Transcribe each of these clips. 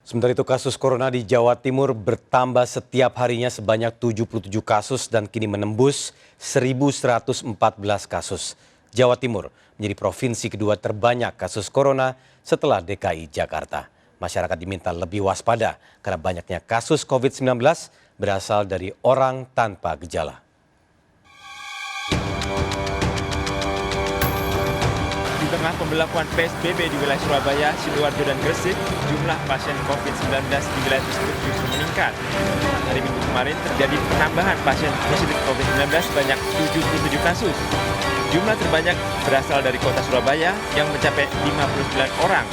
Sementara itu kasus corona di Jawa Timur bertambah setiap harinya sebanyak 77 kasus dan kini menembus 1.114 kasus. Jawa Timur menjadi provinsi kedua terbanyak kasus corona setelah DKI Jakarta. Masyarakat diminta lebih waspada karena banyaknya kasus COVID-19 berasal dari orang tanpa gejala. Di tengah pemberlakuan PSBB di wilayah Surabaya, Sidoarjo, dan Gresik, jumlah pasien COVID-19 di wilayah tersebut justru meningkat. Hari Minggu kemarin terjadi penambahan pasien positif COVID-19 sebanyak 77 kasus. Jumlah terbanyak berasal dari kota Surabaya yang mencapai 59 orang.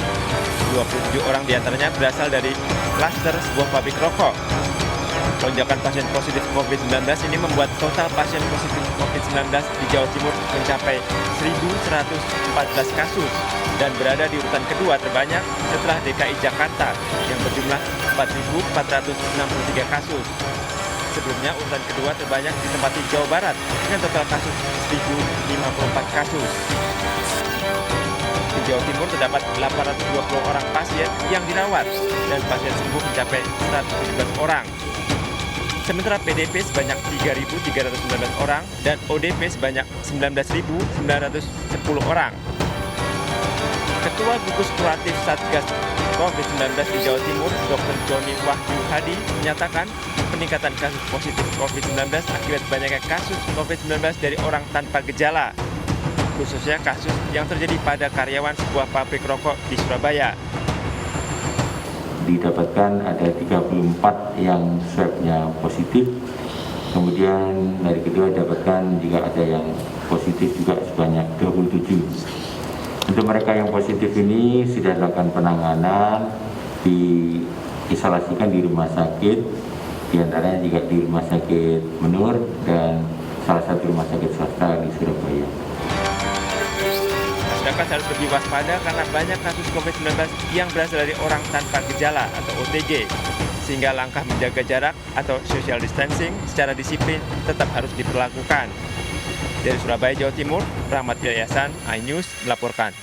27 orang diantaranya berasal dari klaster sebuah pabrik rokok. Lonjakan pasien positif COVID-19 ini membuat total pasien positif COVID-19 di Jawa Timur mencapai 1.114 kasus dan berada di urutan kedua terbanyak setelah DKI Jakarta yang berjumlah 4.463 kasus. Sebelumnya urutan kedua terbanyak ditempati Jawa Barat dengan total kasus 1.054 kasus. Di Jawa Timur terdapat 820 orang pasien yang dirawat dan pasien sembuh mencapai 117 orang. Sementara PDP sebanyak 3.319 orang dan ODP sebanyak 19.910 orang. Ketua Gugus Kuratif Satgas COVID-19 di Jawa Timur, Dr. Joni Wahyu Hadi, menyatakan peningkatan kasus positif COVID-19 akibat banyaknya kasus COVID-19 dari orang tanpa gejala, khususnya kasus yang terjadi pada karyawan sebuah pabrik rokok di Surabaya. Didapatkan ada 34 yang swabnya positif, kemudian dari kedua dapatkan juga ada yang positif juga sebanyak 27. Untuk mereka yang positif ini sudah dilakukan penanganan, diisolasikan di rumah sakit, diantaranya juga di rumah sakit Menur dan salah satu rumah sakit swasta di Surabaya. Masyarakat harus lebih waspada karena banyak kasus COVID-19 yang berasal dari orang tanpa gejala atau OTG, sehingga langkah menjaga jarak atau social distancing secara disiplin tetap harus diperlakukan. Dari Surabaya, Jawa Timur, Rahmat Yayasan, iNews melaporkan.